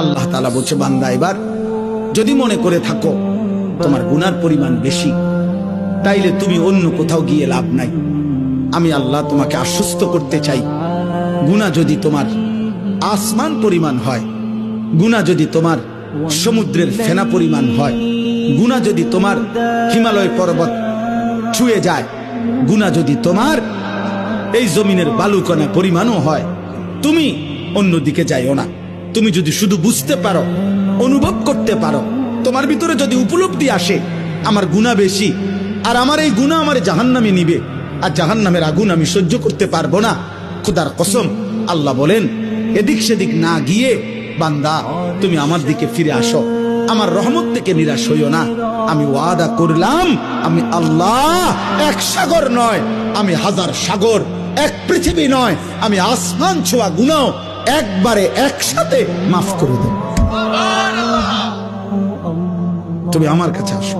আল্লাহ তাআলা বলছে, বান্দা এবার যদি মনে করে থাকো তোমার গুনার পরিমাণ বেশি, তাইলে তুমি অন্য কোথাও গিয়ে লাভ নাই। আমি আল্লাহ তোমাকে আশ্বস্ত করতে চাই, গুনাহ যদি তোমার আসমান পরিমাণ হয়, গুনাহ যদি তোমার সমুদ্রের ফেনা পরিমাণ হয়, গুনাহ যদি তোমার হিমালয় পর্বত ছুঁয়ে যায়, গুনাহ যদি তোমার এই জমিনের বালুকণা পরিমাণও হয়, তুমি অন্যদিকে যাইও না। তুমি যদি শুধু বুঝতে পারো, অনুভব করতে পারো, তোমার ভিতরে যদি উপলব্ধি আসে আমার গুনাহ বেশি, আর আমার এই গুনাহ আমার জাহান্নামে নিবে, আর জাহান্নামের আগুন আমি সহ্য করতে পারবো না, খোদার কসম আল্লাহ বলেন এদিক সেদিক না গিয়ে বান্দা তুমি আমার দিকে ফিরে আসো, আমার রহমত থেকে নিরাশ হইও না। আমি ওয়াদা করলাম, আমি আল্লাহ এক সাগর নয়, আমি হাজার সাগর, এক পৃথিবী নয়, আমি আসমান ছোঁয়া গুনাহ একবারে একসাথে মাফ করে দেব। তুমি আমার কাছে আসো।